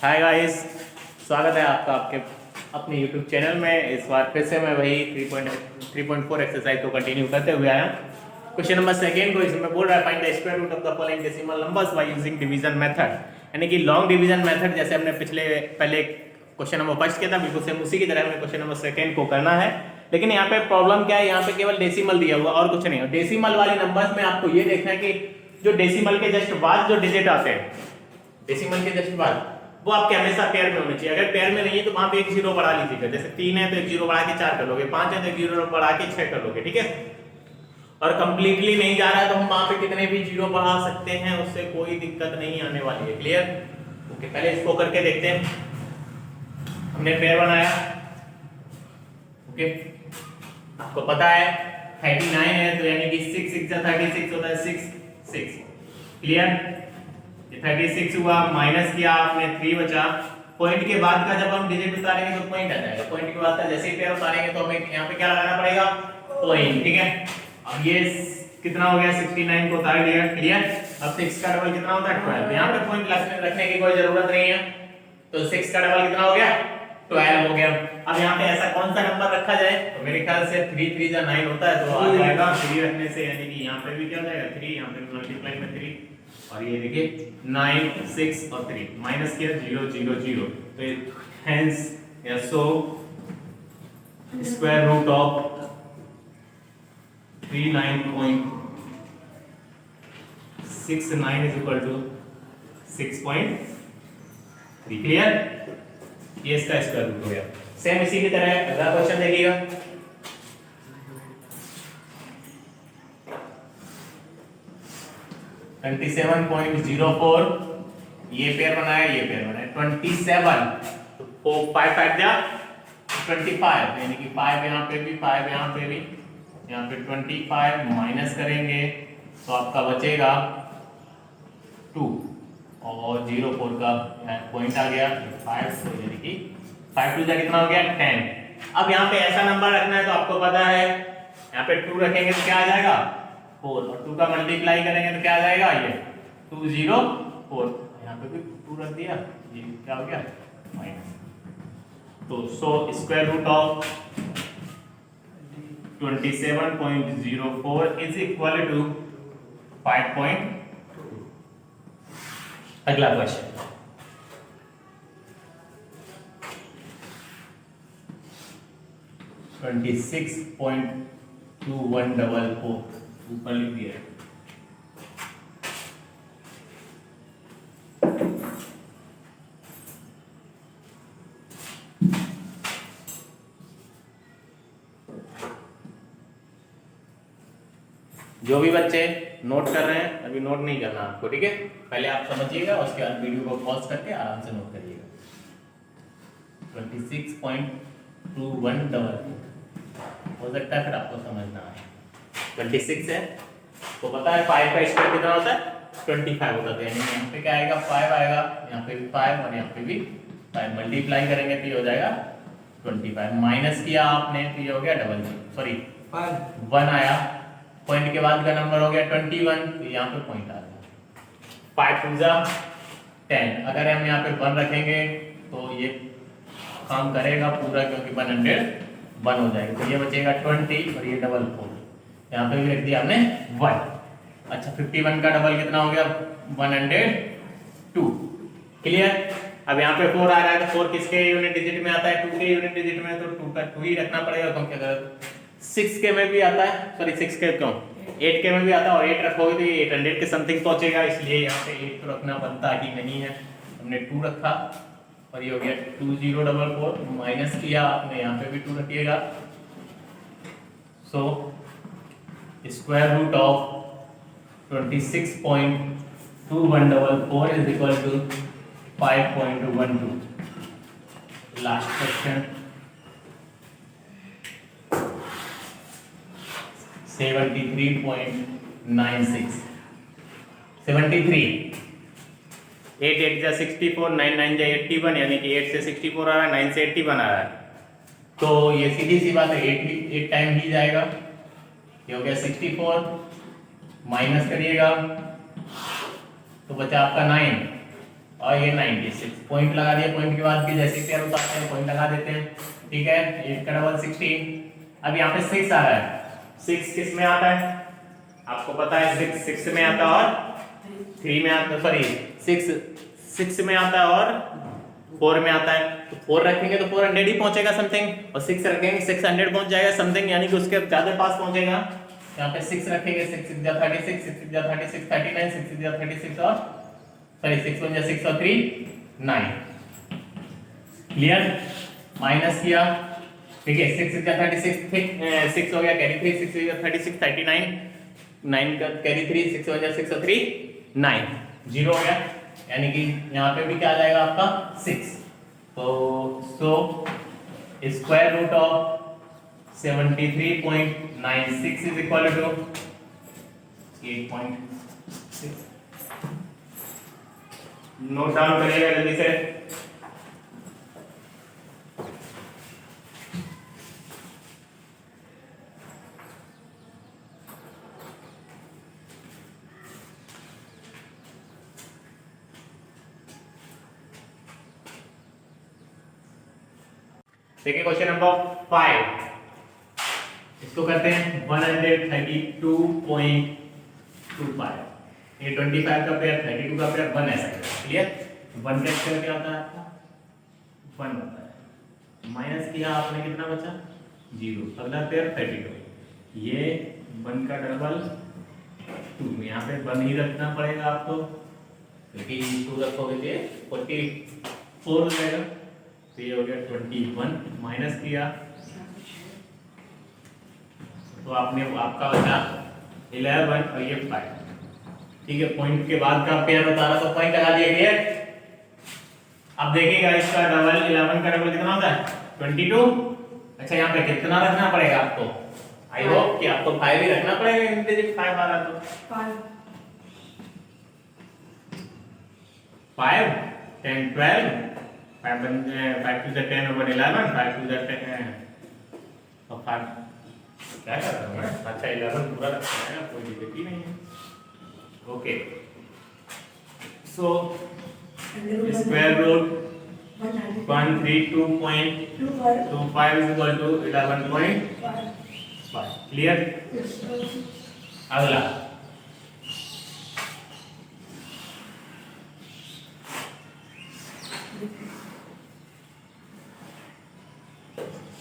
Hi guys, स्वागत है आपका आपके अपने यूट्यूब चैनल में। इस बार फिर से मैं वही 3.4 एक्सरसाइज को कंटिन्यू करते हुए आया। क्वेश्चन नंबर सेकेंड को इसमें बोल रहा है find the square root of the following decimal numbers by using division method, यानी कि लॉन्ग डिवीजन मेथड जैसे हमने पहले क्वेश्चन नंबर फर्स्ट किया था, बिल्कुल सेम उसी की तरह हमें क्वेश्चन नंबर सेकेंड को करना है। लेकिन यहाँ पे प्रॉब्लम क्या है, यहाँ पे केवल डेसिमल दिया हुआ और कुछ नहीं है। डेसिमल वाले नंबर्स में आपको ये देखना है कि जो डेसिमल के जस्ट बाद जो डिजिट आते हैं, डेसिमल के जस्ट बाद वो आपके हमेशा पेयर में होने चाहिए। अगर पेयर में नहीं है तो वहां पे एक जीरो बढ़ा लीजिएगा। जैसे 3 है तो एक जीरो बढ़ा के 4 कर लोगे, 5 है तो एक जीरो बढ़ा के 6 कर लोगे, ठीक है। और कंप्लीटली नहीं जा रहा है तो हम वहां पे कितने भी जीरो बढ़ा सकते हैं, उससे कोई दिक्कत नहीं आने वाली है। क्लियर? ओके, पहले इसको करके देखते हैं। हमने पेयर बनाया, ओके। आपको पता है 39 है तो यानी कि 6 6 36 होता है, 6 6। क्लियर? 36 हुआ, माइनस किया आपने, 3 बचा। पॉइंट के बाद का जब हम डिजिट उतारेंगे तो पॉइंट आ जाएगा। पॉइंट के बाद का जैसे ही पेयर उतारेंगे तो हमें यहाँ पे क्या लगाना पड़ेगा? पॉइंट, ठीक है। अब ये कितना हो गया? 69 को उतार लिया। क्लियर? अब 6 का डबल कितना होता है? 12। यहाँ पे पॉइंट रखने की कोई जरूरत नहीं है, तो 6 का डबल कितना हो गया? 12 हो गया। अब यहाँ पे ऐसा कौन सा नंबर रखा जाए? तो मेरे ख्याल से 3 3 जा 9 होता है, तो आ जाएगा 3 रखने से, यानी कि यहाँ पे भी क्या हो जाएगा? 3, यहाँ पे मल्टीप्लाई में 3, और ये देखिए 9 6 और 3 माइनस किया 0 0 0, तो हेंस या so square root of 39.69 is equal to 6.3। Clear? ये इसका स्क्वायर रूट हो गया। सेम इसी की तरह अगला क्वेश्चन देखिएगा। .04 ये पेयर बनाया, ये पेयर बनाया। 27 तो 5 5 जा 25, यानी कि 5 यहाँ पे भी, 5 यहाँ पे भी, यहाँ पे 25 माइनस करेंगे तो आपका बचेगा 2, और 04 का पॉइंट आ गया 5, तो यानी कि 5 2 जा कितना हो गया? 10। अब यहाँ पे ऐसा नंबर रखना है तो आपको पता है यहाँ पे 2 रखेंगे तो क्या आ जाएगा? 4, और 2 का मल्टीप्लाई करेंगे तो क्या आ जाएगा? ये 204, यहाँ पे भी 2 रख दिया, ये क्या हो गया? माइनस। तो so square root of 27.04 is equal to 5.2। अगला क्वेश्चन, $26.2144 ऊपर लिख दिया। जो भी बच्चे नोट कर रहे हैं, अभी नोट नहीं करना आपको, ठीक है। पहले आप समझिएगा, उसके बाद वीडियो को पॉज करके आराम से नोट करिएगा। 26.2144 हो सकता है फिर आपको समझना है। 26 है तो पता है 5 का स्क्वायर कितना होता है? 25 होता है, यानी यहाँ पे क्या आएगा? 5 आएगा, यहाँ पे भी 5 और यहाँ पे भी 5, मल्टीप्लाई करेंगे तो ये हो जाएगा 25। माइनस किया आपने तो ये हो गया 1 आया। पॉइंट के बाद का नंबर हो गया 21, तो यहाँ पे पॉइंट आ गया 5 2 जा 10। अगर हम यहाँ पे 1 रखेंगे तो ये काम करेगा पूरा, क्योंकि 101 हो जाएगा, तो ये बचेगा 20 और ये 44, यहाँ पे भी रख दिया हमने 1। अच्छा, 51 का डबल कितना हो गया? 102। क्लियर? अब यहाँ पे 4 आ रहा है तो 4 किसके यूनिट डिजिट में आता है? 2 के यूनिट डिजिट में, तो 2 का 2 ही रखना पड़ेगा, क्योंकि अगर 6 के में भी आता है, सॉरी 6 के क्यों 8 के में भी आता है, और 8 रखोगे तो ये 800 के समथिंग पहुंचेगा, इसलिए यहाँ पे 8 तो रखना बनता ही नहीं है। हमने 2 रखा और ये हो गया 2044, माइनस किया आपने, यहाँ पे भी 2 रखिएगा। So square root of 26.2144 is equal to 5.12। Last question, 73.96। 73, 8 8 जा 64, 9 9 जा 81, यानी कि 8 से 64 आ रहा है, 9 से 81 आ रहा है, तो ये सीधी सी बात है 8 टाइम ही जाएगा। ये हो गया 64, माइनस करिएगा तो बचा आपका 9, और ये 96 पॉइंट लगा दिया। पॉइंट के बाद भी जैसे पेयर उतारते हैं पॉइंट लगा देते हैं, ठीक है। 8 का डबल 16। अब यहाँ पे 6 आ रहा है, 6 किस में आता है आपको पता है, 6 में आता है और 3 में आता है, सॉरी 6 में आता है और 4 में आता है। तो 4 रखेंगे तो 400 ही पहुंचेगा समथिंग, और 6 रखेंगे 600 पहुंच जाएगा समथिंग, यानी कि उसके ज्यादा पास पहुंचेगा। यहाँ पे 6 रखेंगे, 6 6 जा 36, 6 6 जा 36, 39, 6 6 जा 36 और सॉरी 6 1 जा 6 और 3 9। क्लियर? माइनस किया, ठीक है। 6 6 जा 36, 6 हो गया कैरी 3, 6 6 जा 36 39, 9 का कैरी 3, 6 1 जा 6 और 3 9, 0 हो गया। यानी कि यहाँ पे भी क्या आ जाएगा आपका 6। तो so square root of 73.96 is equal to 8.6। Note down करिएगा जल्दी से। देखिए क्वेश्चन नंबर 5, इसको करते हैं 132.25। ये 25 का पेयर, 32 का पेयर, 1 ऐसा है। क्लियर? 1 का स्क्वायर क्या होता है आपका 1 होता है, माइनस किया आपने कितना बचा 0। अगला पेयर 32, ये 1 का डबल 2, यहाँ पे 1 ही रखना पड़ेगा आपको क्योंकि 2 रखोगे तो 44 हो जाएगा। तो ये हो गया 21, माइनस किया तो आपने आपका बचा 11 और ये 5, ठीक है। पॉइंट के बाद का पेयर उतारा तो पॉइंट लगा दिया गया। अब देखिएगा इसका डबल 11 का डबल कितना होता है 22। अच्छा यहाँ पे कितना रखना पड़ेगा आपको, आई होप कि आपको 5 ही रखना पड़ेगा, इंटीजर 5 आ रहा तो 5 10 12 5 to the 10 over 11, 5 to the 10 और 5 क्या कर रहा हूँ मैं, अच्छा 11 पूरा रखना है, कोई दिक्कत ही नहीं है। Okay, so square root 132.25 is equal to 11.5। Clear? अगला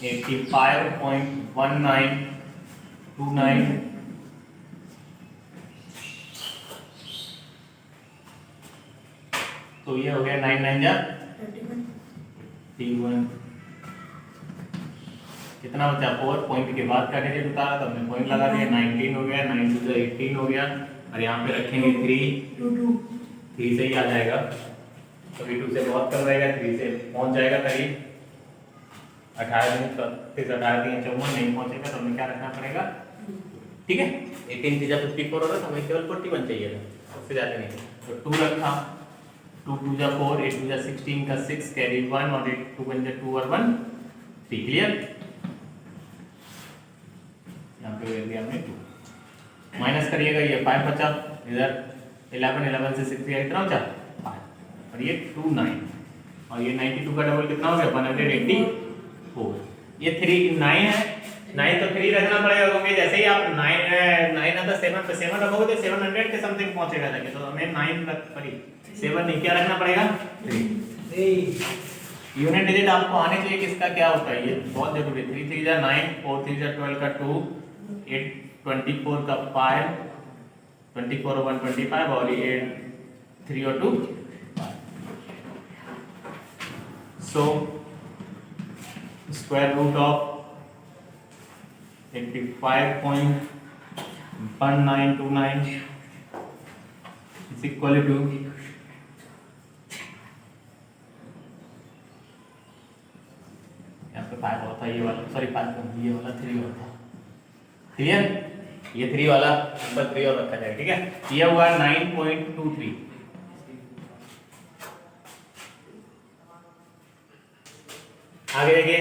85.1929, तो ये हो गया 9 9 जा 31। कितना बचा 4, पॉइंट के बाद का डिजिट उतारा तो हमने पॉइंट लगा दिया, 19 हो गया, 9 2 18 हो गया, और यहाँ पे रखेंगे 3 से ही आ जाएगा, कभी 2 से बहुत कम रहेगा, 3 से पहुंच जाएगा करीब 18 दिन, 18 दिन 54 नहीं पहुंचेगा तो हमें क्या रखना पड़ेगा, ठीक है। 18 3 54 होगा तो हमें केवल 41 चाहिए था, उससे ज़्यादा नहीं। तो 2 रखा, 2 2 जा 4, 8 2 जा 16 का 6 कैरी 1 और 8 2 1 जा 2 और 1 3। क्लियर? यहाँ पे ले लिया हमने 2, माइनस करिएगा, ये 5 बचा, इधर 11 से 6 गया, कितना बचा 5, और ये 2 9, और ये 92 का डबल कितना हो गया 184। ये 3 9 है, 9 तो 3 रखना पड़ेगा क्योंकि जैसे ही आप 9 आता 7 पे 7 रखोगे तो 700 के समथिंग पहुंचेगा जाके, तो हमें 9 रख पड़ी 7 नहीं, क्या रखना पड़ेगा 3। यूनिट डिजिट आपको आने चाहिए किसका क्या होता है, ये बहुत जरूरी है। 3 3 जा 9, 4 3 जा 12 का 2, 8 24 का 5, 24 और 1 25, और ये 3 और 2 so square root of 85.1929 is equal to यहाँ पे 5 होता है, ये वाला सॉरी 5 ये वाला 3 होता है। क्लियर? ये 3 वाला नंबर 3 और रखा जाएगा, ठीक है। ये हुआ 9.23। आगे देखिए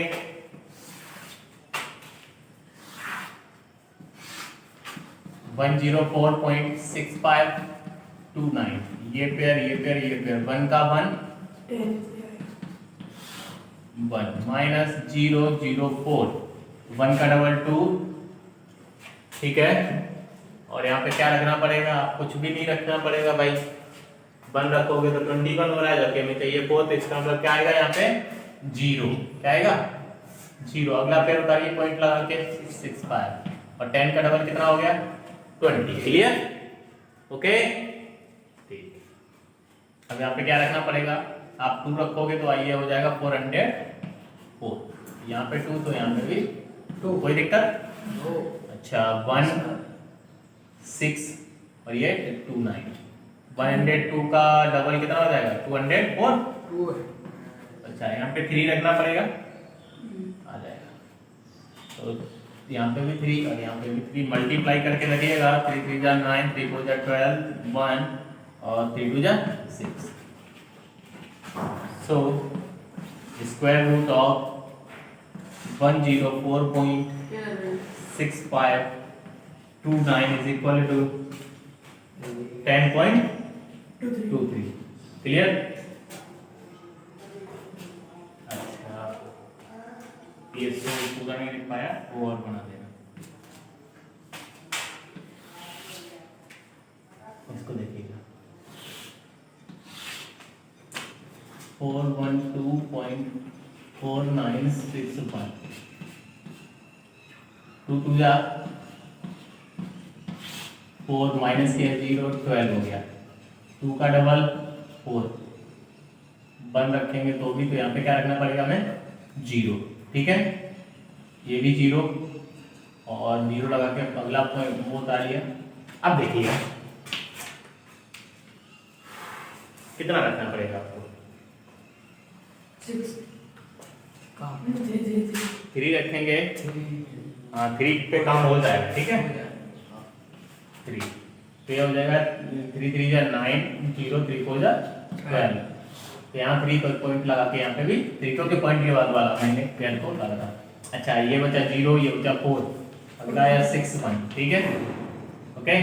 104.6529, ये पेयर ये पेयर ये पेयर, 1 का 1 1 माइनस 0 0 4, 1 का डबल 2, ठीक है। और यहाँ पे क्या रखना पड़ेगा, कुछ भी नहीं रखना पड़ेगा भाई, 1 रखोगे तो 21 हो रहा है, जबकि हमें चाहिए 4, तो इसका मतलब क्या आएगा यहाँ पे 0, क्या आएगा 0। अगला पेयर उतारिए पॉइंट लगा के 6 5, और 10 का डबल कितना हो गया 20, क्लियर, ओके ठीक। अब यहाँ पे क्या रखना पड़ेगा, आप 2 रखोगे तो आइए हो जाएगा 404, यहाँ पे 2 तो यहाँ पे भी 2, कोई दिक्कत, अच्छा 1 6 और ये 2 9, 102 का डबल कितना हो जाएगा 204, अच्छा यहाँ पे 3 रखना पड़ेगा, आ जाएगा, तो यहाँ पे भी 3 और यहाँ पे भी 3 मल्टीप्लाई करके रखिएगा, 3 3 जा 9, 3 4 जा 12, 1 और 3 2 जा 6, so square root of 104.6529 is equal to 10.23, clear. अच्छा ये सो पूरा नहीं लिख पाया, वो और बना देना, इसको देखिएगा 412.4961, 2 2 जा 4 माइनस किया 0 12 हो गया, 2 का डबल 4, 1 रखेंगे तो भी, तो यहाँ पे क्या रखना पड़ेगा हमें 0, ठीक है, ये भी 0 और 0 लगा के अगला पॉइंट वो उतारिए। अब देखिए कितना रखना पड़ेगा आपको, 3 रखेंगे, हाँ 3 पे काम हो जाएगा, ठीक है 3, तो ये हो जाएगा 3 3 जा 9, 0 3 4 जा 12, तो यहाँ 3 पर पॉइंट लगा के यहाँ पे भी 3 क्योंकि पॉइंट के बाद वाला मैंने 12 को लगा था। अच्छा ये बचा 0, ये बचा 4, अगला आया 6 1, ठीक है ओके,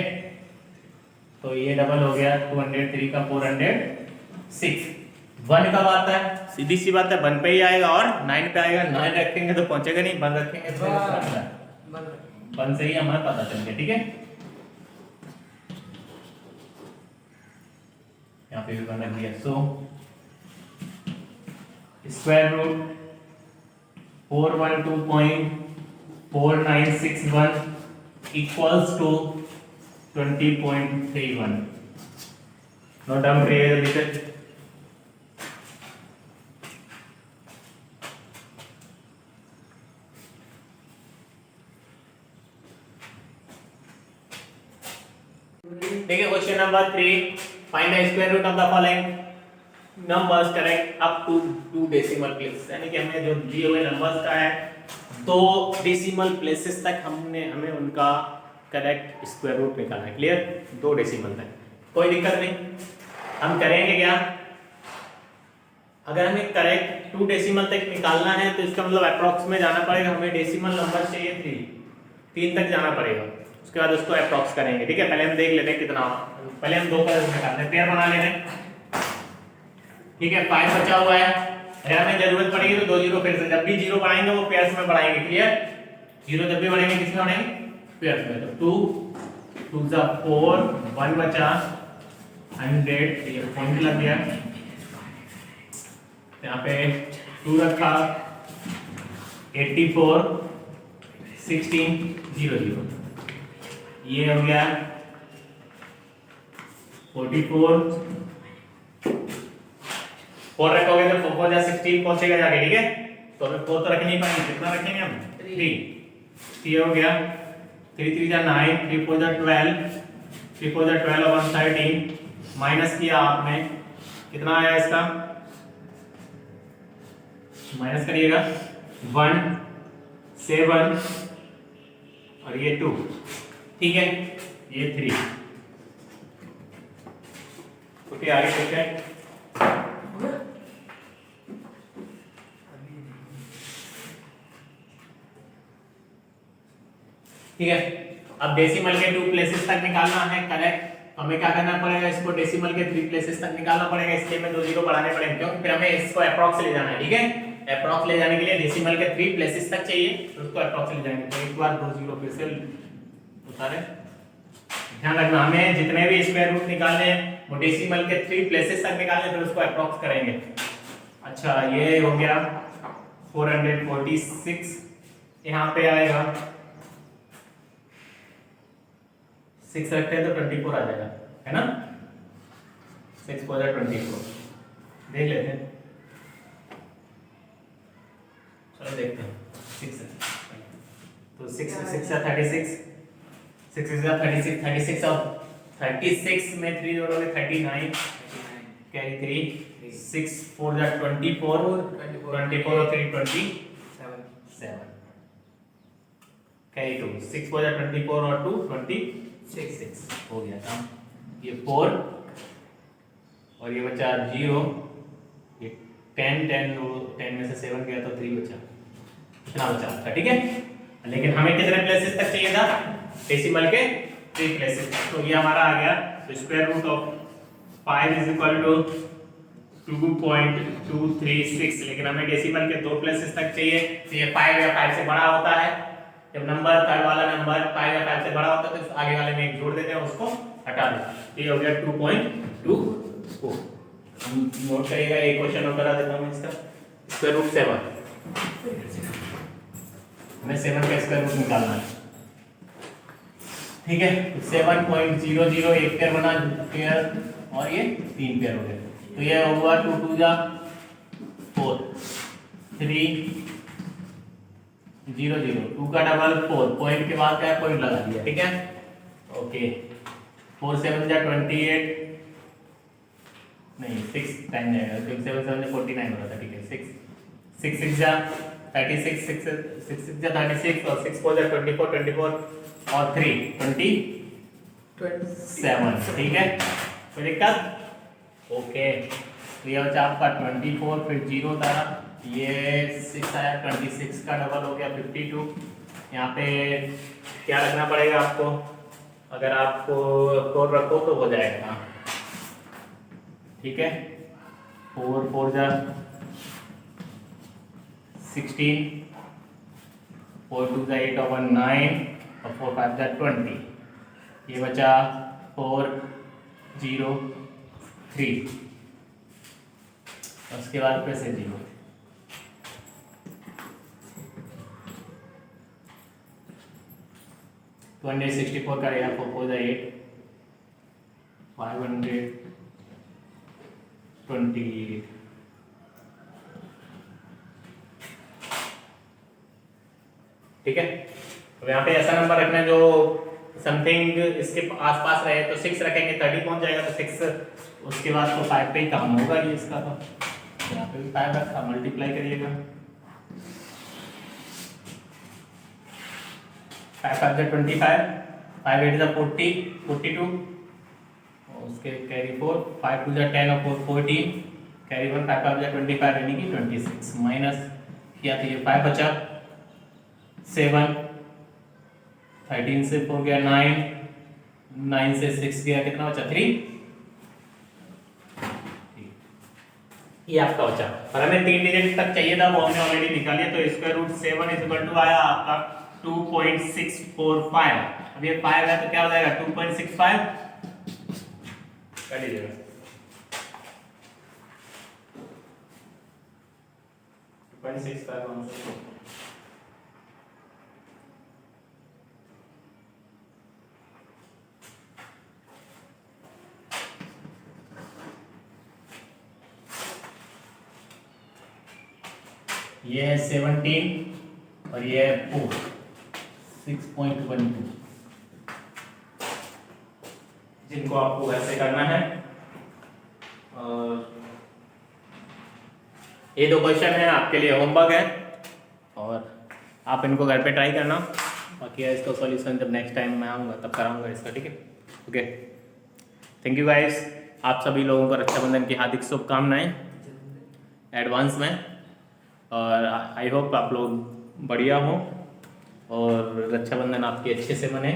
तो ये डबल हो गया 203 का 406, 1 कब आता है, सीधी सी बात है 1 पे ही आएगा और 9 पे आएगा, 9 रखेंगे तो पहुंचेगा नहीं, 1 रखेंगे तो 1 से ही हमें पता चल गया, ठीक है। यहाँ पे भी 1 रख दिया, so square root 412.4961 equals to 20.31, note down करिएगा जल्दी से। देखिए question number 3, find the square root of the following numbers correct up to 2 decimal places, यानी कि हमें जो दिए हुए नंबर्स का है 2 डेसिमल प्लेसेस तक हमें उनका करेक्ट स्क्वायर रूट निकालना है, क्लियर, 2 डेसिमल तक, कोई दिक्कत नहीं। हम करेंगे क्या, अगर हमें करेक्ट 2 डेसिमल तक निकालना है तो इसका मतलब अप्रॉक्स में जाना पड़ेगा, हमें डेसिमल नंबर चाहिए 3 तक जाना पड़ेगा, उसके बाद उसको अप्रॉक्स करेंगे, ठीक है। पहले हम देख लेते हैं कितना, पहले हम 2 का निकालते हैं, पेयर बना लेते हैं, ठीक है 5 बचा हुआ है, अगर हमें जरूरत पड़ेगी तो 2 जीरो फिर से, जब भी जीरो बढ़ाएंगे वो पेयर्स में बढ़ाएंगे, क्लियर, जीरो जब भी बढ़ेंगे किसमें बढ़ेंगे पेयर्स में, तो 2 2 जा 4, 1 बचा 100, ये पॉइंट लग गया, यहाँ पे 2 रखा 84 16 0 0, ये हो गया 44, 4 रखोगे तो 4 जा 16 पहुंचेगा जाके, ठीक है, तो हमें 4 तो रख नहीं पाएंगे, कितना रखेंगे हम 3, ये हो गया 3 3 जा 9, 3 4 जा 12, 3 4 जा 12 और 13, माइनस किया आपने, कितना आया इसका, माइनस करिएगा 1 7 और ये 2, ठीक है, ये 3, ओके आगे देखते हैं। ठीक है, अब डेसिमल के 2 प्लेसेस तक निकालना है करेक्ट, हमें क्या करना पड़ेगा, इसको डेसिमल के 3 प्लेसेस तक निकालना पड़ेगा, इसलिए हमें 2 जीरो बढ़ाने पड़ेंगे, क्योंकि फिर हमें इसको अप्रॉक्स ले जाना है। ठीक है, अप्रॉक्स ले जाने के लिए डेसिमल के 3 प्लेसेस तक चाहिए, तो उसको अप्रॉक्स ले जाएंगे। तो एक बार 2 जीरो फिर से उतारे। ध्यान रखना, हमें जितने भी स्क्वायर रूट निकालने हैं वो डेसिमल के 3 प्लेसेस तक निकालने, फिर उसको अप्रॉक्स करेंगे। अच्छा, ये हो गया 446, यहाँ पे आएगा 6 रखते हैं तो 24 आ जाएगा, है ना। 6 को 24 देख लेते हैं, चलो देखते हैं। 6 तो 6 6 36, 6 36, 36 और 36 में 3 जोड़ोगे 39, कैरी 3, 6 4 24, 24 और 3 27, कैरी 2, 6 4 24 और 2 26 हो गया काम। ये 4 और ये बचा 0, ये 10 में से 7 गया तो 3 बचा, इतना बचा था। ठीक है, लेकिन हमें कितने प्लेसेस तक चाहिए था, डेसिमल के 3 प्लेसेस तक। तो ये हमारा आ गया, तो square root of 5 is equal to 2.236, लेकिन हमें डेसिमल के 2 प्लेसेस तक चाहिए, तो ये 5 या 5 से बड़ा होता है। जब नंबर थर्ड वाला नंबर 5 या 5 से बड़ा होता है तो आगे वाले में एक जोड़ देते हैं, उसको हटा देते हैं। ये हो गया 2.24। हम नोट करिएगा, एक क्वेश्चन और करा देता हूं इसका। स्क्वायर रूट 7, हमें 7 का स्क्वायर रूट निकालना है। ठीक है, तो 7.00 एक पेयर बना, पेयर, और ये 3 पेयर हो गए, तो ये होगा 2 2 जा 4, 3 0 0, 2 का डबल 4, पॉइंट के बाद क्या पॉइंट लगा दिया। ठीक है, ओके, 4 7 जा 28, नहीं 6 टाइम जाएगा, 6 7 7 जा 49 हो रहा था। ठीक है, 6 6 जा 36, 6 6 जा 36 और 6 4 जा 24 24 और 3 27। ठीक है, कोई दिक्कत? ओके, तो ये बचा आपका 24, फिर 0 था, ये 6 आया, 26 का डबल हो गया 52। यहाँ पे क्या रखना पड़ेगा आपको, अगर आपको 4 रखो तो हो जाएगा। ठीक है, 4 4 जा 16, 4 2 जा 8 और 9 और 4 5 जा 20। ये बचा 4 0 3, उसके बाद फिर से 0। तो 164 का रहेगा 4 4 8, 528। ठीक है, तो यहाँ पे ऐसा नंबर रखना है जो समथिंग इसके आसपास रहे, तो 6 रखेंगे 30 पहुंच जाएगा, तो 6 उसके बाद तो 5 पे ही काम होगा ये इसका। तो यहाँ पे भी 5 रखा, मल्टीप्लाई करिएगा, 5 5 जा 25, 5 8 जा 40 42, और उसके कैरी 4, 5 2 जा 10 और 4 14, कैरी 1, 5 5 जा 25 यानी कि 26, माइनस किया तो ये 5 बचा, 7 13 से 4 गया 9, 9 से 6 गया, कितना बचा 3। ये आपका बचा, और हमें 3 डिजिट तक चाहिए था, वो हमने ऑलरेडी निकाल लिया। तो square root 7 is equal to आया आपका 2.645। अब ये 5 है तो क्या हो जाएगा 2.65 कर लीजिएगा, 2.65। ये है 17 और ये है 4, 6.12, जिनको आपको ऐसे करना है। और ये 2 क्वेश्चन है आपके लिए होमवर्क है, और आप इनको घर पे ट्राई करना, बाकी इसका सॉल्यूशन जब नेक्स्ट टाइम मैं आऊँगा तब कराऊंगा इसका। ठीक है, ओके, थैंक यू गाइस। आप सभी लोगों को रक्षाबंधन की हार्दिक शुभकामनाएं एडवांस में, और आई होप आप लोग बढ़िया हो और रक्षाबंधन आपकी अच्छे से मने,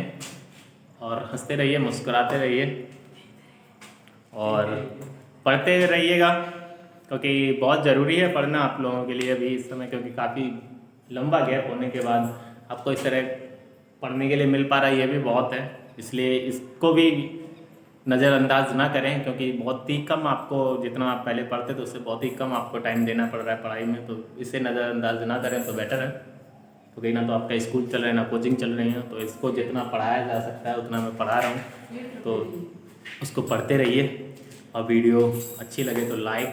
और हंसते रहिए, मुस्कुराते रहिए, और पढ़ते रहिएगा क्योंकि बहुत ज़रूरी है पढ़ना आप लोगों के लिए अभी इस समय, क्योंकि काफ़ी लंबा गैप होने के बाद आपको इस तरह पढ़ने के लिए मिल पा रहा है, ये भी बहुत है। इसलिए इसको भी नज़रअंदाज ना करें, क्योंकि बहुत ही कम आपको, जितना आप पहले पढ़ते थे उससे बहुत ही कम आपको टाइम देना पड़ रहा है पढ़ाई में, तो इसे नज़रअंदाज ना करें तो बेटर है। तो कहीं ना तो आपका स्कूल चल रहा है ना कोचिंग चल रही है, तो इसको जितना पढ़ाया जा सकता है उतना मैं पढ़ा रहा हूँ, तो उसको पढ़ते रहिए। और वीडियो अच्छी लगे तो लाइक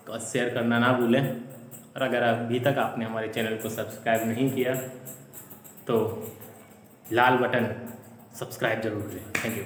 और शेयर करना ना भूलें। और अगर अभी तक आपने हमारे चैनल को सब्सक्राइब नहीं किया तो लाल बटन सब्सक्राइब जरूर करें। Thank you.